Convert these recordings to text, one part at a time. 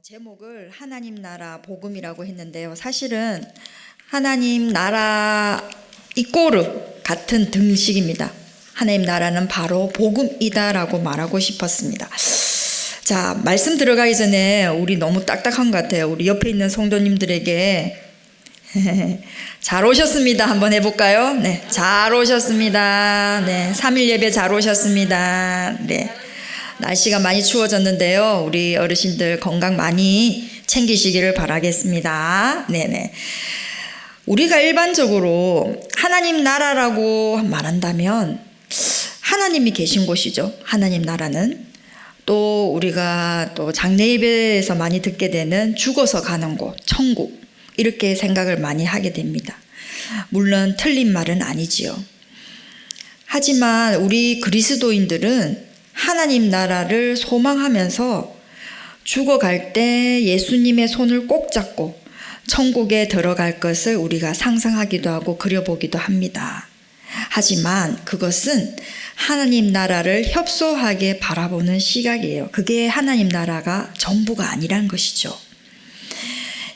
제목을 하나님 나라 복음이라고 했는데요. 사실은 하나님 나라 이꼬르 같은 등식입니다. 하나님 나라는 바로 복음이다라고 말하고 싶었습니다. 자, 말씀 들어가기 전에 우리 너무 딱딱한 것 같아요. 우리 옆에 있는 성도님들에게 잘 오셨습니다. 한번 해볼까요? 네, 잘 오셨습니다. 네, 3일 예배 잘 오셨습니다. 네. 날씨가 많이 추워졌는데요. 우리 어르신들 건강 많이 챙기시기를 바라겠습니다. 네네. 우리가 일반적으로 하나님 나라라고 말한다면 하나님이 계신 곳이죠. 하나님 나라는. 또 우리가 또 장례 예배에서 많이 듣게 되는 죽어서 가는 곳, 천국. 이렇게 생각을 많이 하게 됩니다. 물론 틀린 말은 아니지요. 하지만 우리 그리스도인들은 하나님 나라를 소망하면서 죽어갈 때 예수님의 손을 꼭 잡고 천국에 들어갈 것을 우리가 상상하기도 하고 그려보기도 합니다. 하지만 그것은 하나님 나라를 협소하게 바라보는 시각이에요. 그게 하나님 나라가 전부가 아니란 것이죠.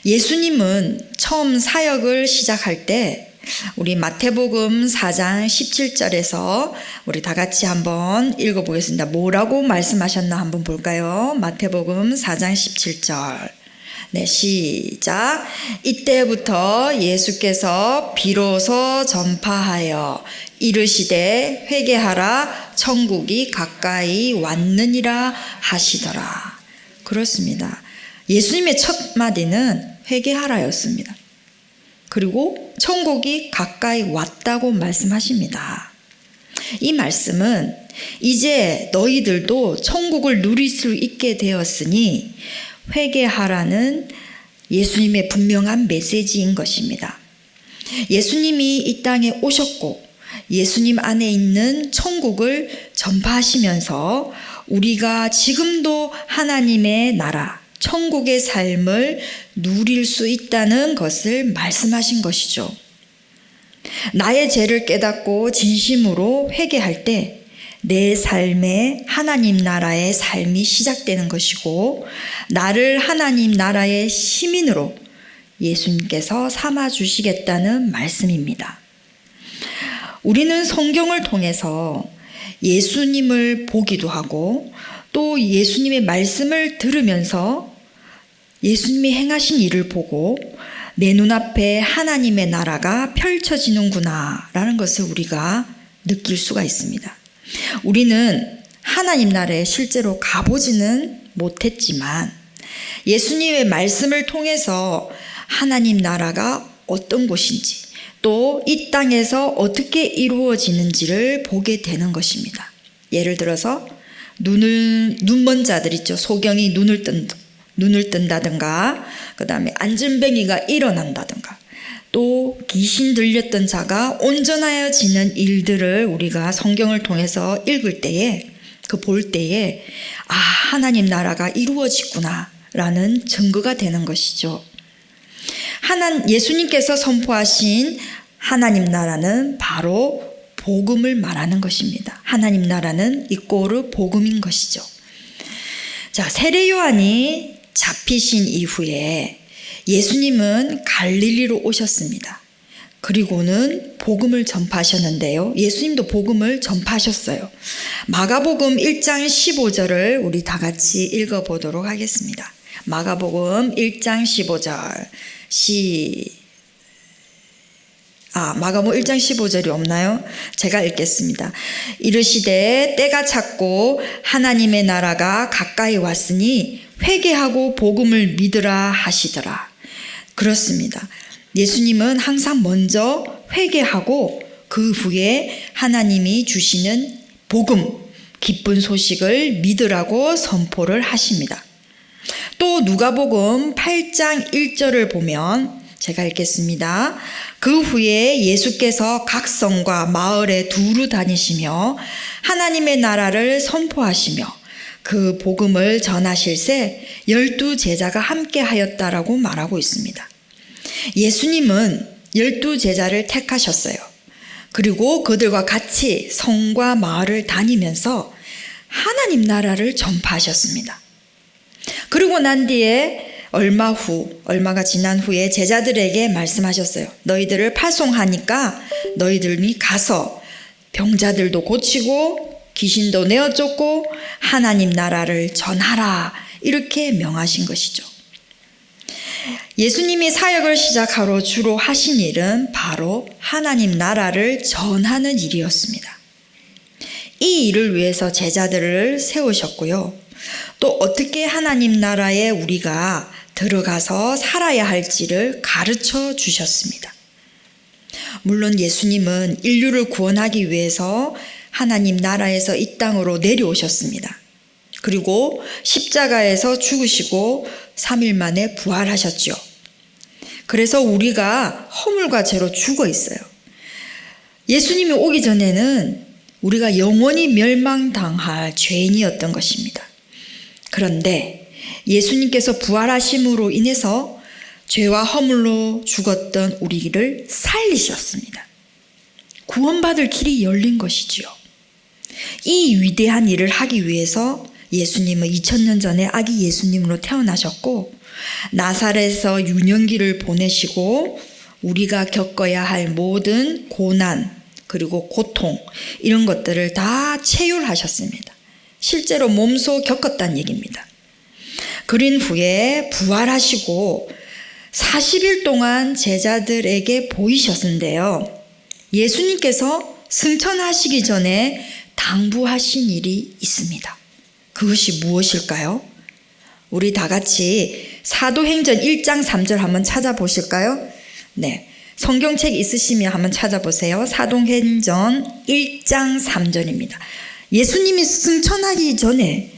예수님은 처음 사역을 시작할 때 우리 마태복음 4장 17절에서 우리 다 같이 한번 읽어보겠습니다. 뭐라고 말씀하셨나 한번 볼까요? 마태복음 4장 17절. 네, 시작. 이때부터 예수께서 비로소 전파하여 이르시되 회개하라 천국이 가까이 왔느니라 하시더라. 그렇습니다. 예수님의 첫 마디는 회개하라였습니다. 그리고 천국이 가까이 왔다고 말씀하십니다. 이 말씀은 이제 너희들도 천국을 누릴 수 있게 되었으니 회개하라는 예수님의 분명한 메시지인 것입니다. 예수님이 이 땅에 오셨고 예수님 안에 있는 천국을 전파하시면서 우리가 지금도 하나님의 나라, 천국의 삶을 누릴 수 있다는 것을 말씀하신 것이죠. 나의 죄를 깨닫고 진심으로 회개할 때 내 삶에 하나님 나라의 삶이 시작되는 것이고 나를 하나님 나라의 시민으로 예수님께서 삼아주시겠다는 말씀입니다. 우리는 성경을 통해서 예수님을 보기도 하고 또 예수님의 말씀을 들으면서 예수님이 행하신 일을 보고 내 눈앞에 하나님의 나라가 펼쳐지는구나 라는 것을 우리가 느낄 수가 있습니다. 우리는 하나님 나라에 실제로 가보지는 못했지만 예수님의 말씀을 통해서 하나님 나라가 어떤 곳인지 또 이 땅에서 어떻게 이루어지는지를 보게 되는 것입니다. 예를 들어서 눈먼 자들 있죠. 소경이 눈을 뜬다든가, 그 다음에 안진뱅이가 일어난다든가, 또 귀신 들렸던 자가 온전하여지는 일들을 우리가 성경을 통해서 읽을 때에, 볼 때에, 아, 하나님 나라가 이루어지구나 라는 증거가 되는 것이죠. 예수님께서 선포하신 하나님 나라는 바로 복음을 말하는 것입니다. 하나님 나라는 이꼬르 복음인 것이죠. 자, 세례 요한이 잡히신 이후에 예수님은 갈릴리로 오셨습니다. 그리고는 복음을 전파하셨는데요. 예수님도 복음을 전파하셨어요. 마가복음 1장 15절을 우리 다 같이 읽어보도록 하겠습니다. 마가복음 1장 15절 마가복음 1장 15절이 없나요? 제가 읽겠습니다. 이르시되 때가 찼고 하나님의 나라가 가까이 왔으니 회개하고 복음을 믿으라 하시더라. 그렇습니다. 예수님은 항상 먼저 회개하고 그 후에 하나님이 주시는 복음, 기쁜 소식을 믿으라고 선포를 하십니다. 또 누가복음 8장 1절을 보면 제가 읽겠습니다. 그 후에 예수께서 각 성과 마을에 두루 다니시며 하나님의 나라를 선포하시며 그 복음을 전하실새 12 제자가 함께 하였다라고 말하고 있습니다. 예수님은 12 제자를 택하셨어요. 그리고 그들과 같이 성과 마을을 다니면서 하나님 나라를 전파하셨습니다. 그리고 난 뒤에 얼마가 지난 후에 제자들에게 말씀하셨어요. 너희들을 파송하니까 너희들이 가서 병자들도 고치고 귀신도 내어 쫓고 하나님 나라를 전하라, 이렇게 명하신 것이죠. 예수님이 사역을 시작하러 주로 하신 일은 바로 하나님 나라를 전하는 일이었습니다. 이 일을 위해서 제자들을 세우셨고요. 또 어떻게 하나님 나라에 우리가 들어가서 살아야 할지를 가르쳐 주셨습니다. 물론 예수님은 인류를 구원하기 위해서 하나님 나라에서 이 땅으로 내려오셨습니다. 그리고 십자가에서 죽으시고 3일 만에 부활하셨죠. 그래서 우리가 허물과 죄로 죽어 있어요. 예수님이 오기 전에는 우리가 영원히 멸망당할 죄인이었던 것입니다. 그런데 예수님께서 부활하심으로 인해서 죄와 허물로 죽었던 우리를 살리셨습니다. 구원받을 길이 열린 것이지요. 이 위대한 일을 하기 위해서 예수님은 2000년 전에 아기 예수님으로 태어나셨고 나사렛에서 유년기를 보내시고 우리가 겪어야 할 모든 고난 그리고 고통, 이런 것들을 다 체휼하셨습니다. 실제로 몸소 겪었다는 얘기입니다. 그린 후에 부활하시고 40일 동안 제자들에게 보이셨는데요. 예수님께서 승천하시기 전에 당부하신 일이 있습니다. 그것이 무엇일까요? 우리 다 같이 사도행전 1장 3절 한번 찾아보실까요? 네, 성경책 있으시면 한번 찾아보세요. 사도행전 1장 3절입니다. 예수님이 승천하기 전에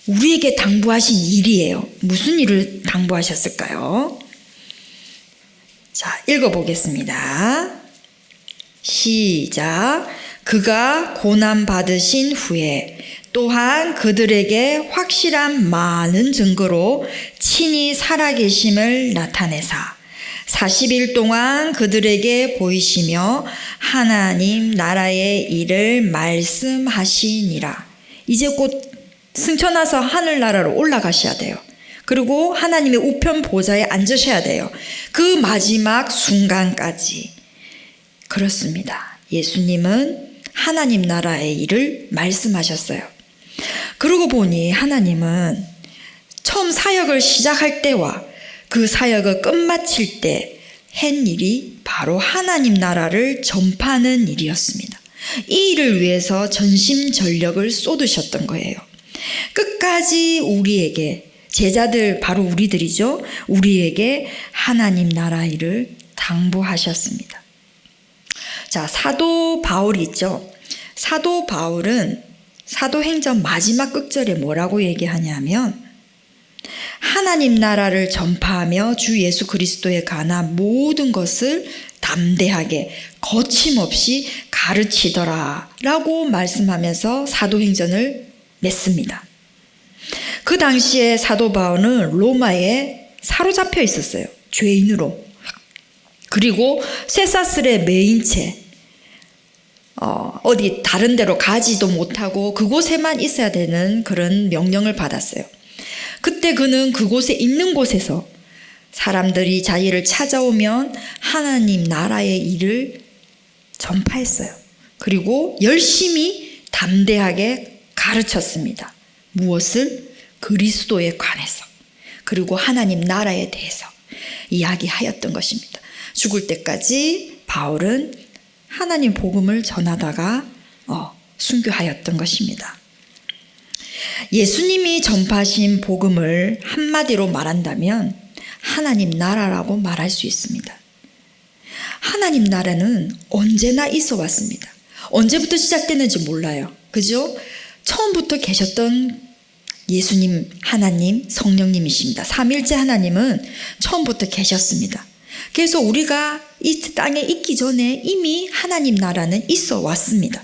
우리에게 당부하신 일이에요. 무슨 일을 당부하셨을까요? 자, 읽어보겠습니다. 시작. 그가 고난 받으신 후에 또한 그들에게 확실한 많은 증거로 친히 살아계심을 나타내사 40일 동안 그들에게 보이시며 하나님 나라의 일을 말씀하시니라. 이제 곧 승천하서 하늘나라로 올라가셔야 돼요. 그리고 하나님의 우편 보좌에 앉으셔야 돼요. 그 마지막 순간까지. 그렇습니다. 예수님은 하나님 나라의 일을 말씀하셨어요. 그러고 보니 하나님은 처음 사역을 시작할 때와 그 사역을 끝마칠 때 한 일이 바로 하나님 나라를 전파하는 일이었습니다. 이 일을 위해서 전심전력을 쏟으셨던 거예요. 끝까지 우리에게, 제자들 바로 우리들이죠, 우리에게 하나님 나라 일을 당부하셨습니다. 자, 사도 바울이 있죠. 사도 바울은 사도행전 마지막 끝절에 뭐라고 얘기하냐면 하나님 나라를 전파하며 주 예수 그리스도에 관한 모든 것을 담대하게 거침없이 가르치더라 라고 말씀하면서 사도행전을 맺습니다. 그 당시에 사도 바울은 로마에 사로잡혀 있었어요. 죄인으로. 그리고 쇠사슬에 매인 채 어디 다른 데로 가지도 못하고 그곳에만 있어야 되는 그런 명령을 받았어요. 그때 그는 그곳에 있는 곳에서 사람들이 자기를 찾아오면 하나님 나라의 일을 전파했어요. 그리고 열심히 담대하게 가르쳤습니다. 무엇을? 그리스도에 관해서, 그리고 하나님 나라에 대해서 이야기하였던 것입니다. 죽을 때까지 바울은 하나님 복음을 전하다가 순교하였던 것입니다. 예수님이 전파하신 복음을 한마디로 말한다면 하나님 나라라고 말할 수 있습니다. 하나님 나라는 언제나 있어 왔습니다. 언제부터 시작됐는지 몰라요. 그죠? 처음부터 계셨던 예수님, 하나님, 성령님이십니다. 삼일째 하나님은 처음부터 계셨습니다. 그래서 우리가 이 땅에 있기 전에 이미 하나님 나라는 있어 왔습니다.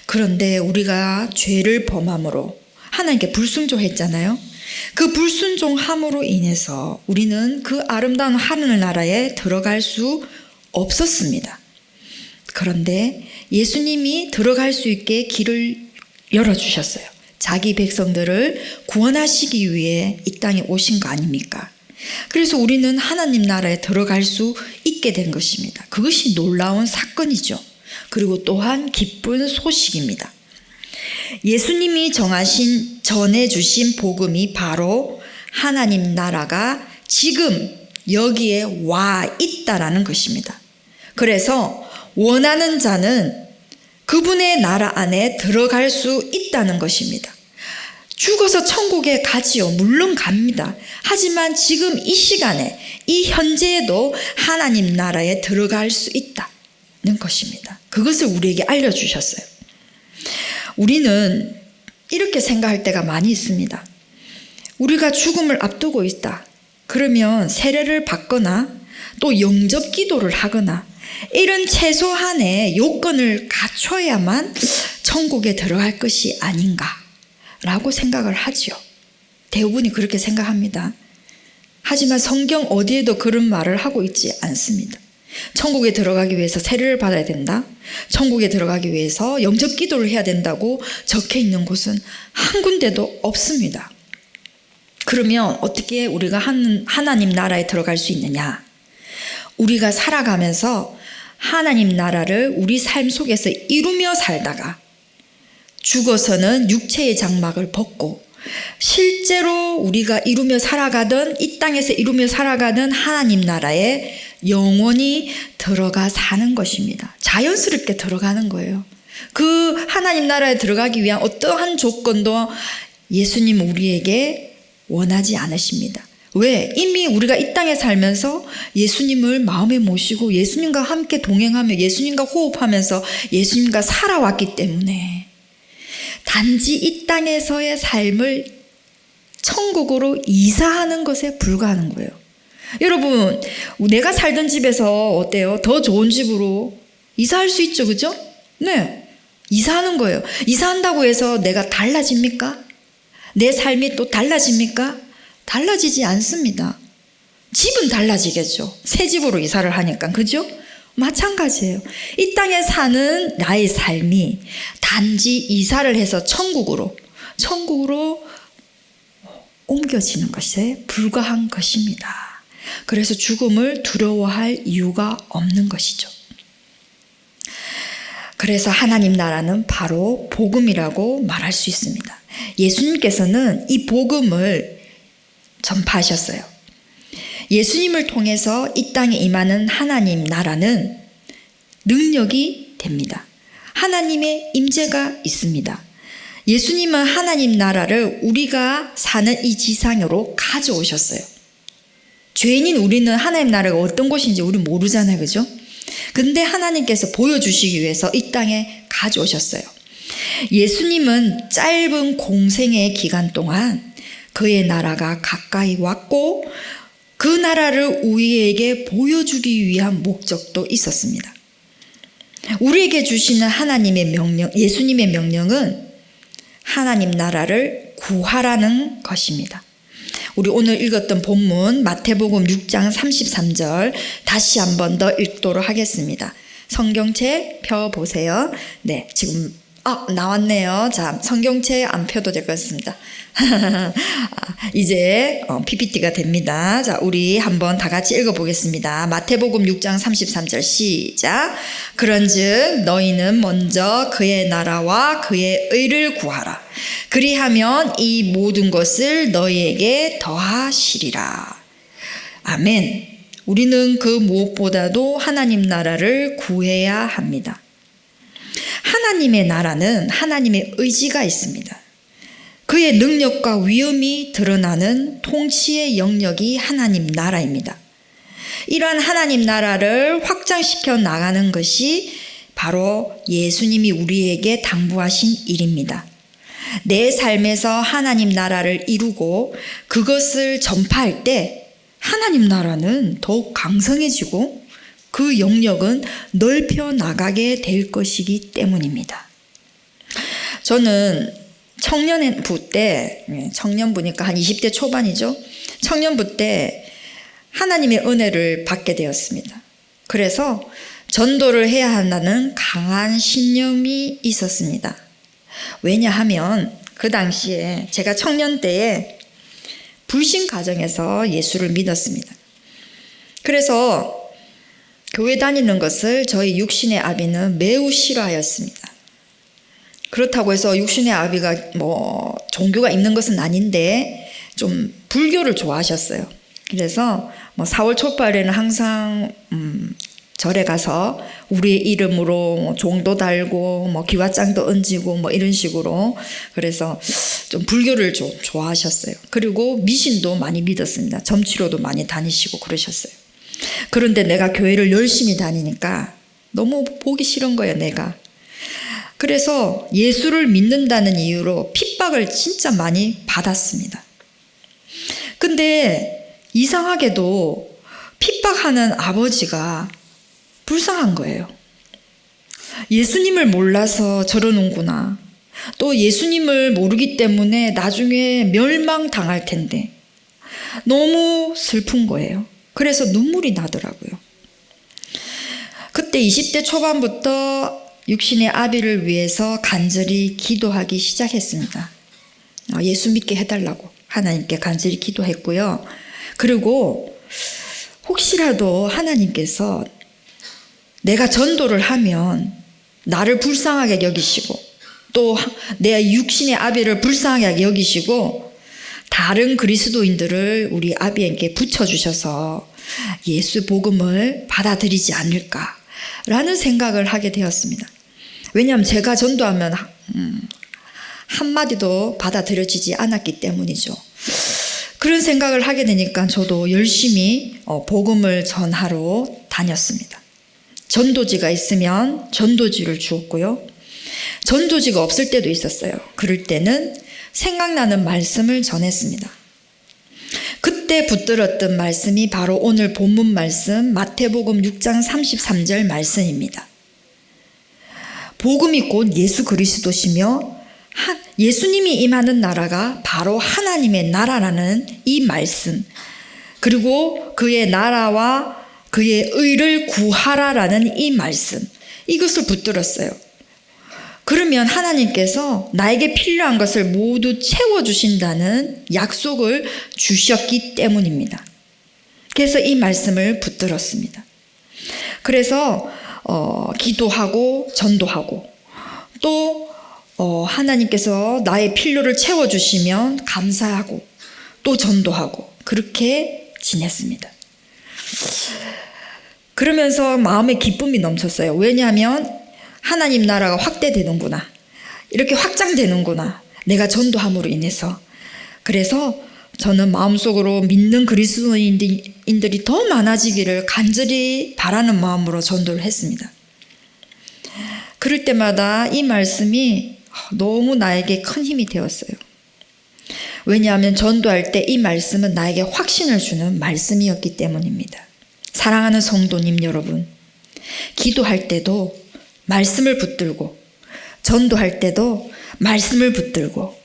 그런데 우리가 죄를 범함으로 하나님께 불순종했잖아요. 그 불순종함으로 인해서 우리는 그 아름다운 하늘나라에 들어갈 수 없었습니다. 그런데 예수님이 들어갈 수 있게 길을 열어주셨어요. 자기 백성들을 구원하시기 위해 이 땅에 오신 거 아닙니까? 그래서 우리는 하나님 나라에 들어갈 수 있게 된 것입니다. 그것이 놀라운 사건이죠. 그리고 또한 기쁜 소식입니다. 예수님이 전해주신 복음이 바로 하나님 나라가 지금 여기에 와 있다라는 것입니다. 그래서 원하는 자는 그분의 나라 안에 들어갈 수 있다는 것입니다. 죽어서 천국에 가지요. 물론 갑니다. 하지만 지금 이 시간에, 이 현재에도 하나님 나라에 들어갈 수 있다는 것입니다. 그것을 우리에게 알려주셨어요. 우리는 이렇게 생각할 때가 많이 있습니다. 우리가 죽음을 앞두고 있다. 그러면 세례를 받거나 또 영접 기도를 하거나 이런 최소한의 요건을 갖춰야만 천국에 들어갈 것이 아닌가라고 생각을 하죠. 대부분이 그렇게 생각합니다. 하지만 성경 어디에도 그런 말을 하고 있지 않습니다. 천국에 들어가기 위해서 세례를 받아야 된다. 천국에 들어가기 위해서 영접 기도를 해야 된다고 적혀 있는 곳은 한 군데도 없습니다. 그러면 어떻게 우리가 하나님 나라에 들어갈 수 있느냐? 우리가 살아가면서 하나님 나라를 우리 삶 속에서 이루며 살다가 죽어서는 육체의 장막을 벗고 실제로 우리가 이루며 살아가던 이 땅에서 이루며 살아가는 하나님 나라에 영원히 들어가 사는 것입니다. 자연스럽게 들어가는 거예요. 그 하나님 나라에 들어가기 위한 어떠한 조건도 예수님 우리에게 원하지 않으십니다. 왜? 이미 우리가 이 땅에 살면서 예수님을 마음에 모시고 예수님과 함께 동행하며 예수님과 호흡하면서 예수님과 살아왔기 때문에 단지 이 땅에서의 삶을 천국으로 이사하는 것에 불과하는 거예요. 여러분, 내가 살던 집에서 어때요? 더 좋은 집으로 이사할 수 있죠, 그죠? 네, 이사하는 거예요. 이사한다고 해서 내가 달라집니까? 내 삶이 또 달라집니까? 달라지지 않습니다. 집은 달라지겠죠. 새 집으로 이사를 하니까, 그죠? 마찬가지예요. 이 땅에 사는 나의 삶이 단지 이사를 해서 천국으로 옮겨지는 것에 불과한 것입니다. 그래서 죽음을 두려워할 이유가 없는 것이죠. 그래서 하나님 나라는 바로 복음이라고 말할 수 있습니다. 예수님께서는 이 복음을 전파하셨어요. 예수님을 통해서 이 땅에 임하는 하나님 나라는 능력이 됩니다. 하나님의 임재가 있습니다. 예수님은 하나님 나라를 우리가 사는 이 지상으로 가져오셨어요. 죄인인 우리는 하나님 나라가 어떤 곳인지 우리 모르잖아요, 그죠? 근데 하나님께서 보여주시기 위해서 이 땅에 가져오셨어요. 예수님은 짧은 공생의 기간 동안 그의 나라가 가까이 왔고 그 나라를 우리에게 보여주기 위한 목적도 있었습니다. 우리에게 주시는 하나님의 명령, 예수님의 명령은 하나님 나라를 구하라는 것입니다. 우리 오늘 읽었던 본문 마태복음 6장 33절 다시 한 번 더 읽도록 하겠습니다. 성경책 펴보세요. 네, 지금 나왔네요. 자, 성경책 안 펴도 될 것 같습니다. 이제 PPT가 됩니다. 자, 우리 한번 다 같이 읽어보겠습니다. 마태복음 6장 33절 시작. 그런즉 너희는 먼저 그의 나라와 그의 의를 구하라. 그리하면 이 모든 것을 너희에게 더하시리라. 아멘. 우리는 그 무엇보다도 하나님 나라를 구해야 합니다. 하나님의 나라는 하나님의 의지가 있습니다. 그의 능력과 위엄이 드러나는 통치의 영역이 하나님 나라입니다. 이러한 하나님 나라를 확장시켜 나가는 것이 바로 예수님이 우리에게 당부하신 일입니다. 내 삶에서 하나님 나라를 이루고 그것을 전파할 때 하나님 나라는 더욱 강성해지고 그 영역은 넓혀 나가게 될 것이기 때문입니다. 저는 청년부니까 한 20대 초반이죠. 청년부 때 하나님의 은혜를 받게 되었습니다. 그래서 전도를 해야 한다는 강한 신념이 있었습니다. 왜냐하면 그 당시에 제가 청년 때에 불신 가정에서 예수를 믿었습니다. 그래서 교회 다니는 것을 저희 육신의 아비는 매우 싫어하였습니다. 그렇다고 해서 육신의 아비가 뭐 종교가 있는 것은 아닌데 좀 불교를 좋아하셨어요. 그래서 뭐 4월 초발에는 항상 절에 가서 우리의 이름으로 뭐 종도 달고 뭐 기와장도 얹고 뭐 이런 식으로, 그래서 좀 불교를 좀 좋아하셨어요. 그리고 미신도 많이 믿었습니다. 점치러도 많이 다니시고 그러셨어요. 그런데 내가 교회를 열심히 다니니까 너무 보기 싫은 거예요, 내가. 그래서 예수를 믿는다는 이유로 핍박을 진짜 많이 받았습니다. 근데 이상하게도 핍박하는 아버지가 불쌍한 거예요. 예수님을 몰라서 저러는구나. 또 예수님을 모르기 때문에 나중에 멸망당할 텐데 너무 슬픈 거예요. 그래서 눈물이 나더라고요. 그때 20대 초반부터 육신의 아비를 위해서 간절히 기도하기 시작했습니다. 예수 믿게 해달라고 하나님께 간절히 기도했고요. 그리고 혹시라도 하나님께서 내가 전도를 하면 나를 불쌍하게 여기시고 또 내 육신의 아비를 불쌍하게 여기시고 다른 그리스도인들을 우리 아비에게 붙여주셔서 예수 복음을 받아들이지 않을까라는 생각을 하게 되었습니다. 왜냐하면 제가 전도하면 한마디도 받아들여지지 않았기 때문이죠. 그런 생각을 하게 되니까 저도 열심히 복음을 전하러 다녔습니다. 전도지가 있으면 전도지를 주었고요. 전도지가 없을 때도 있었어요. 그럴 때는 생각나는 말씀을 전했습니다. 그때 붙들었던 말씀이 바로 오늘 본문 말씀 마태복음 6장 33절 말씀입니다. 복음이 곧 예수 그리스도시며 예수님이 임하는 나라가 바로 하나님의 나라라는 이 말씀, 그리고 그의 나라와 그의 의를 구하라라는 이 말씀, 이것을 붙들었어요. 그러면 하나님께서 나에게 필요한 것을 모두 채워주신다는 약속을 주셨기 때문입니다. 그래서 이 말씀을 붙들었습니다. 그래서 기도하고 전도하고 또 하나님께서 나의 필요를 채워주시면 감사하고 또 전도하고 그렇게 지냈습니다. 그러면서 마음에 기쁨이 넘쳤어요. 왜냐하면 하나님 나라가 확대되는구나, 이렇게 확장되는구나, 내가 전도함으로 인해서. 그래서 저는 마음속으로 믿는 그리스도인들이 더 많아지기를 간절히 바라는 마음으로 전도를 했습니다. 그럴 때마다 이 말씀이 너무 나에게 큰 힘이 되었어요. 왜냐하면 전도할 때 이 말씀은 나에게 확신을 주는 말씀이었기 때문입니다. 사랑하는 성도님 여러분, 기도할 때도 말씀을 붙들고 전도할 때도 말씀을 붙들고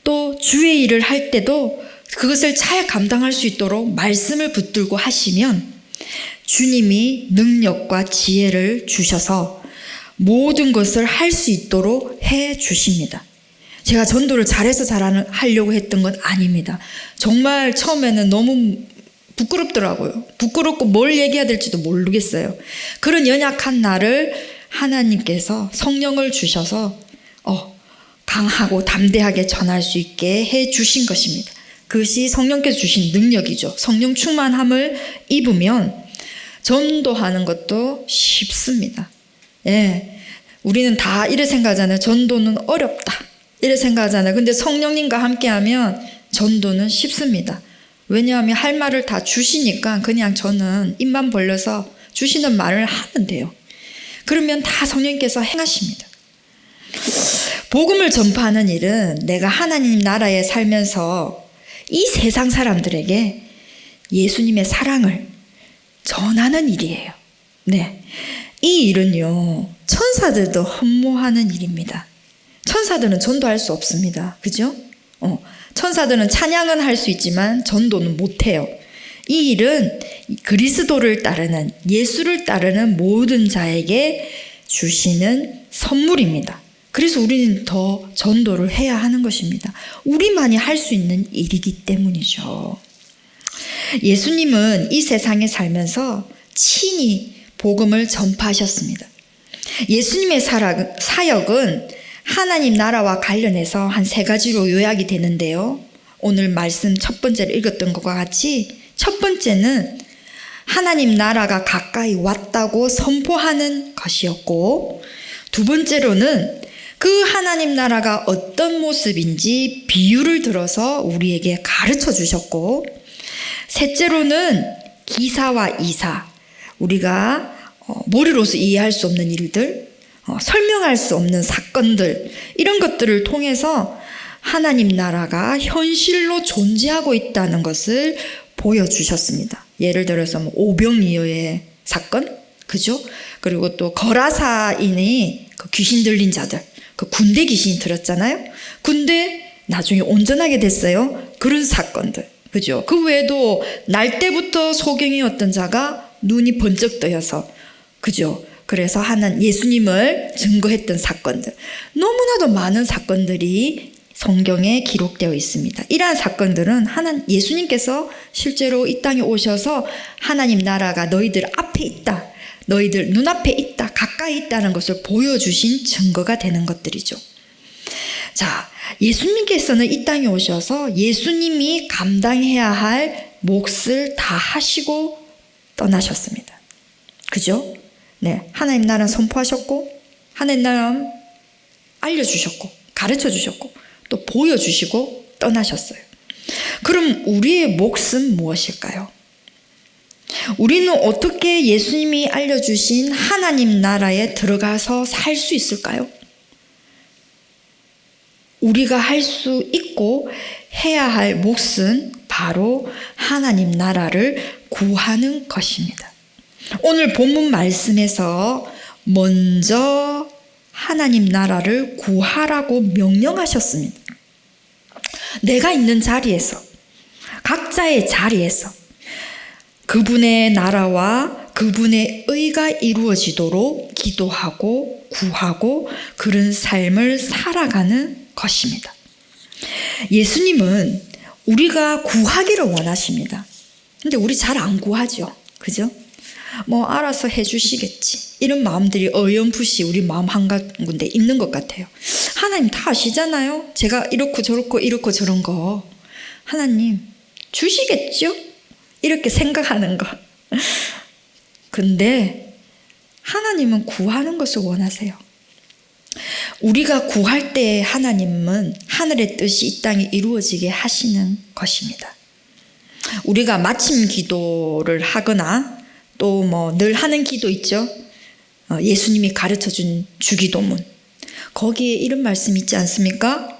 또 주의 일을 할 때도 그것을 잘 감당할 수 있도록 말씀을 붙들고 하시면 주님이 능력과 지혜를 주셔서 모든 것을 할 수 있도록 해 주십니다. 제가 전도를 잘해서 하려고 했던 건 아닙니다. 정말 처음에는 너무 부끄럽더라고요. 부끄럽고 뭘 얘기해야 될지도 모르겠어요. 그런 연약한 나를 하나님께서 성령을 주셔서 강하고 담대하게 전할 수 있게 해 주신 것입니다. 그것이 성령께서 주신 능력이죠. 성령 충만함을 입으면 전도하는 것도 쉽습니다. 예, 우리는 다 이래 생각하잖아요. 전도는 어렵다, 이래 생각하잖아요. 근데 성령님과 함께하면 전도는 쉽습니다. 왜냐하면 할 말을 다 주시니까 그냥 저는 입만 벌려서 주시는 말을 하면 돼요. 그러면 다 성령님께서 행하십니다. 복음을 전파하는 일은 내가 하나님 나라에 살면서 이 세상 사람들에게 예수님의 사랑을 전하는 일이에요. 네, 이 일은요, 천사들도 흠모하는 일입니다. 천사들은 전도할 수 없습니다. 그죠? 천사들은 찬양은 할 수 있지만 전도는 못해요. 이 일은 그리스도를 따르는, 예수를 따르는 모든 자에게 주시는 선물입니다. 그래서 우리는 더 전도를 해야 하는 것입니다. 우리만이 할 수 있는 일이기 때문이죠. 예수님은 이 세상에 살면서 친히 복음을 전파하셨습니다. 예수님의 사역은 하나님 나라와 관련해서 한 3가지로 요약이 되는데요. 오늘 말씀 첫 번째로 읽었던 것과 같이 첫 번째는 하나님 나라가 가까이 왔다고 선포하는 것이었고, 두 번째로는 그 하나님 나라가 어떤 모습인지 비유를 들어서 우리에게 가르쳐 주셨고, 셋째로는 기사와 이사, 우리가 머리로서 이해할 수 없는 일들, 설명할 수 없는 사건들, 이런 것들을 통해서 하나님 나라가 현실로 존재하고 있다는 것을 보여주셨습니다. 예를 들어서 오병이어의 사건, 그죠? 그리고 또 거라사인의 그 귀신 들린 자들, 그 군대 귀신이 들었잖아요. 근데 나중에 온전하게 됐어요. 그런 사건들, 그죠? 그 외에도 날 때부터 소경이었던 자가 눈이 번쩍 뜨여서, 그죠? 그래서 예수님을 증거했던 사건들, 너무나도 많은 사건들이 성경에 기록되어 있습니다. 이러한 사건들은 예수님께서 실제로 이 땅에 오셔서 하나님 나라가 너희들 앞에 있다, 너희들 눈앞에 있다, 가까이 있다는 것을 보여주신 증거가 되는 것들이죠. 자, 예수님께서는 이 땅에 오셔서 예수님이 감당해야 할 몫을 다 하시고 떠나셨습니다. 그죠? 네, 하나님 나라 선포하셨고, 하나님 나라 알려주셨고, 가르쳐 주셨고, 또 보여주시고 떠나셨어요. 그럼 우리의 몫은 무엇일까요? 우리는 어떻게 예수님이 알려주신 하나님 나라에 들어가서 살 수 있을까요? 우리가 할 수 있고 해야 할 몫은 바로 하나님 나라를 구하는 것입니다. 오늘 본문 말씀에서 먼저 하나님 나라를 구하라고 명령하셨습니다. 내가 있는 자리에서, 각자의 자리에서 그분의 나라와 그분의 의가 이루어지도록 기도하고 구하고 그런 삶을 살아가는 것입니다. 예수님은 우리가 구하기를 원하십니다. 근데 우리 잘 안 구하죠. 그죠? 알아서 해주시겠지, 이런 마음들이 어렴풋이 우리 마음 한가운데 있는 것 같아요. 하나님 다 아시잖아요. 제가 이렇고 저렇고 이렇고 저런 거 하나님 주시겠죠? 이렇게 생각하는 거. 근데 하나님은 구하는 것을 원하세요. 우리가 구할 때 하나님은 하늘의 뜻이 이 땅에 이루어지게 하시는 것입니다. 우리가 마침 기도를 하거나 또 늘 하는 기도 있죠. 예수님이 가르쳐준 주기도문, 거기에 이런 말씀 있지 않습니까?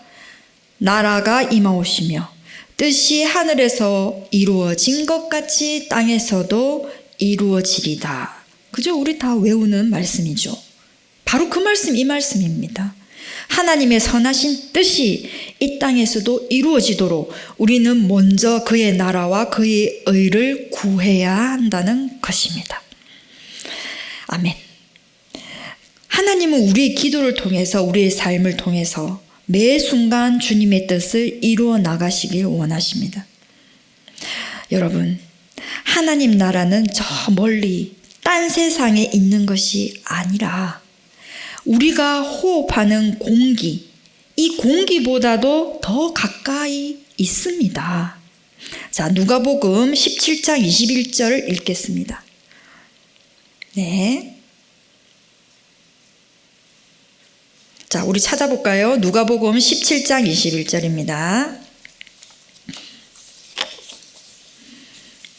나라가 임하오시며 뜻이 하늘에서 이루어진 것 같이 땅에서도 이루어지리다. 그죠? 우리 다 외우는 말씀이죠. 바로 그 말씀, 이 말씀입니다. 하나님의 선하신 뜻이 이 땅에서도 이루어지도록 우리는 먼저 그의 나라와 그의 의를 구해야 한다는 것입니다. 아멘. 하나님은 우리의 기도를 통해서, 우리의 삶을 통해서 매 순간 주님의 뜻을 이루어 나가시길 원하십니다. 여러분, 하나님 나라는 저 멀리 딴 세상에 있는 것이 아니라 우리가 호흡하는 공기, 이 공기보다도 더 가까이 있습니다. 자, 누가복음 17장 21절을 읽겠습니다. 네. 자, 우리 찾아볼까요? 누가복음 17장 21절입니다.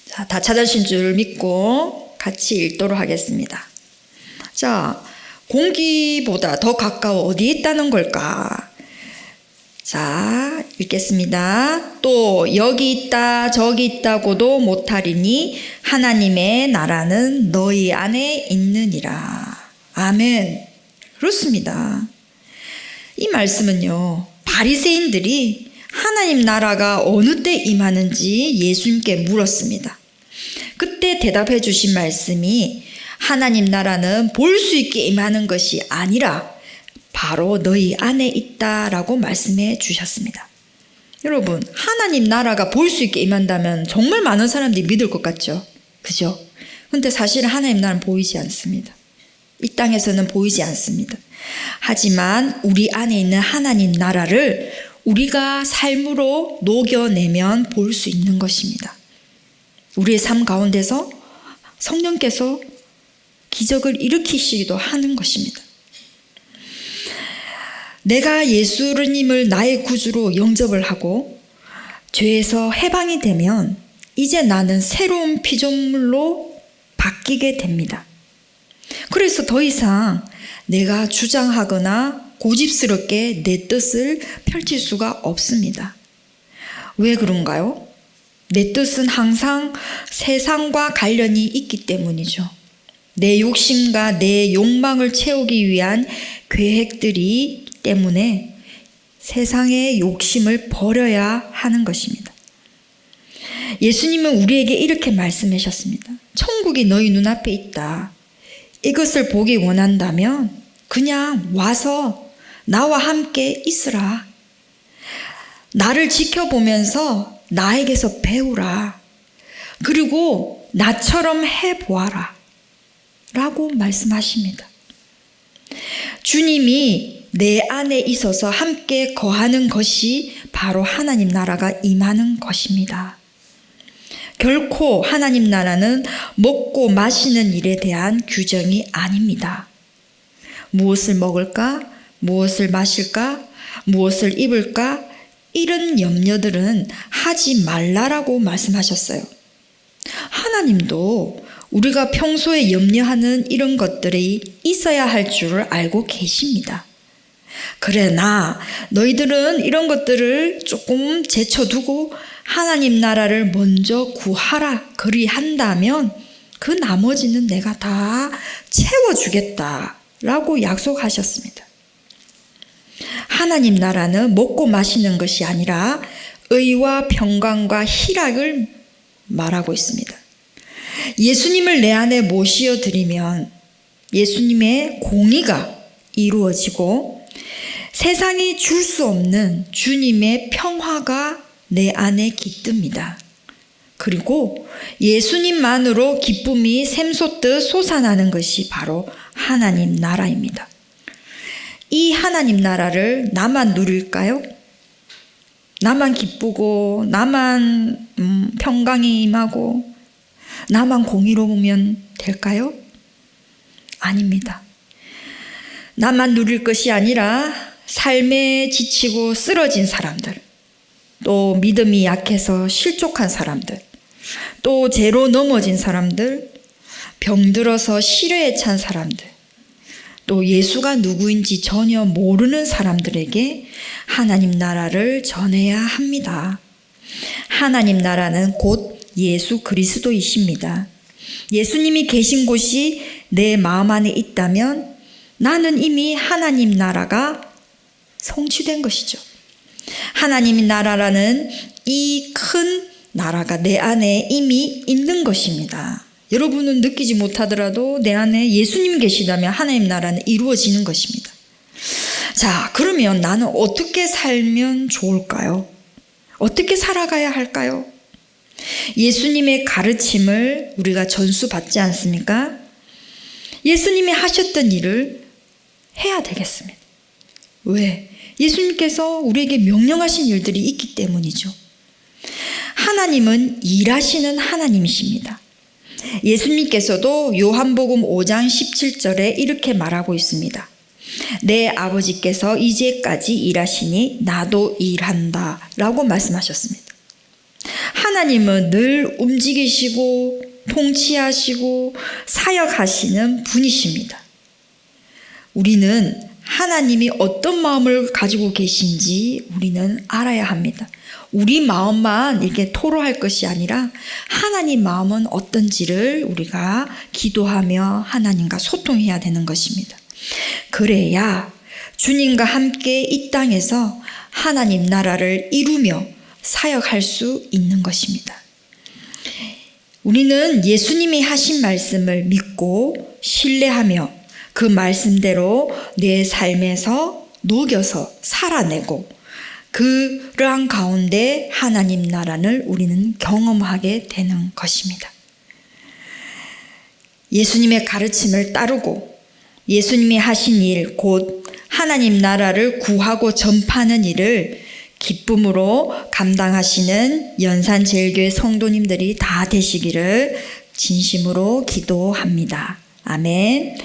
자, 다 찾으신 줄 믿고 같이 읽도록 하겠습니다. 자, 공기보다 더 가까워 어디에 있다는 걸까? 자, 읽겠습니다. 또 여기 있다 저기 있다고도 못하리니 하나님의 나라는 너희 안에 있느니라. 아멘. 그렇습니다. 이 말씀은요, 바리새인들이 하나님 나라가 어느 때 임하는지 예수님께 물었습니다. 그때 대답해 주신 말씀이 하나님 나라는 볼 수 있게 임하는 것이 아니라 바로 너희 안에 있다라고 말씀해 주셨습니다. 여러분, 하나님 나라가 보일 수 있게 임한다면 정말 많은 사람들이 믿을 것 같죠? 그죠? 근데 사실은 하나님 나라는 보이지 않습니다. 이 땅에서는 보이지 않습니다. 하지만 우리 안에 있는 하나님 나라를 우리가 삶으로 녹여내면 볼 수 있는 것입니다. 우리의 삶 가운데서 성령께서 기적을 일으키시기도 하는 것입니다. 내가 예수님을 나의 구주로 영접을 하고 죄에서 해방이 되면 이제 나는 새로운 피조물로 바뀌게 됩니다. 그래서 더 이상 내가 주장하거나 고집스럽게 내 뜻을 펼칠 수가 없습니다. 왜 그런가요? 내 뜻은 항상 세상과 관련이 있기 때문이죠. 내 욕심과 내 욕망을 채우기 위한 계획들이 때문에 세상의 욕심을 버려야 하는 것입니다. 예수님은 우리에게 이렇게 말씀하셨습니다. 천국이 너희 눈앞에 있다. 이것을 보기 원한다면 그냥 와서 나와 함께 있으라. 나를 지켜보면서 나에게서 배우라. 그리고 나처럼 해보아라. 라고 말씀하십니다. 주님이 내 안에 있어서 함께 거하는 것이 바로 하나님 나라가 임하는 것입니다. 결코 하나님 나라는 먹고 마시는 일에 대한 규정이 아닙니다. 무엇을 먹을까? 무엇을 마실까? 무엇을 입을까? 이런 염려들은 하지 말라라고 말씀하셨어요. 하나님도 우리가 평소에 염려하는 이런 것들이 있어야 할 줄을 알고 계십니다. 그러나 너희들은 이런 것들을 조금 제쳐두고 하나님 나라를 먼저 구하라 그리한다면 그 나머지는 내가 다 채워주겠다라고 약속하셨습니다. 하나님 나라는 먹고 마시는 것이 아니라 의와 평강과 희락을 말하고 있습니다. 예수님을 내 안에 모시어 드리면 예수님의 공의가 이루어지고 세상이 줄 수 없는 주님의 평화가 내 안에 깃듭니다. 그리고 예수님만으로 기쁨이 샘솟듯 솟아나는 것이 바로 하나님 나라입니다. 이 하나님 나라를 나만 누릴까요? 나만 기쁘고 나만 평강이 임하고 나만 공의로우면 될까요? 아닙니다. 나만 누릴 것이 아니라 삶에 지치고 쓰러진 사람들, 또 믿음이 약해서 실족한 사람들, 또 죄로 넘어진 사람들, 병들어서 시련에 찬 사람들, 또 예수가 누구인지 전혀 모르는 사람들에게 하나님 나라를 전해야 합니다. 하나님 나라는 곧 예수 그리스도이십니다. 예수님이 계신 곳이 내 마음 안에 있다면 나는 이미 하나님 나라가 성취된 것이죠. 하나님 나라라는 이 큰 나라가 내 안에 이미 있는 것입니다. 여러분은 느끼지 못하더라도 내 안에 예수님 계시다면 하나님 나라는 이루어지는 것입니다. 자, 그러면 나는 어떻게 살면 좋을까요? 어떻게 살아가야 할까요? 예수님의 가르침을 우리가 전수받지 않습니까? 예수님이 하셨던 일을 해야 되겠습니다. 왜? 예수님께서 우리에게 명령하신 일들이 있기 때문이죠. 하나님은 일하시는 하나님이십니다. 예수님께서도 요한복음 5장 17절에 이렇게 말하고 있습니다. 내 아버지께서 이제까지 일하시니 나도 일한다 라고 말씀하셨습니다. 하나님은 늘 움직이시고 통치하시고 사역하시는 분이십니다. 우리는 하나님이 어떤 마음을 가지고 계신지 우리는 알아야 합니다. 우리 마음만 이렇게 토로할 것이 아니라 하나님 마음은 어떤지를 우리가 기도하며 하나님과 소통해야 되는 것입니다. 그래야 주님과 함께 이 땅에서 하나님 나라를 이루며 사역할 수 있는 것입니다. 우리는 예수님이 하신 말씀을 믿고 신뢰하며 그 말씀대로 내 삶에서 녹여서 살아내고 그러한 가운데 하나님 나라를 우리는 경험하게 되는 것입니다. 예수님의 가르침을 따르고 예수님이 하신 일, 곧 하나님 나라를 구하고 전파하는 일을 기쁨으로 감당하시는 연산제일교회 성도님들이 다 되시기를 진심으로 기도합니다. 아멘.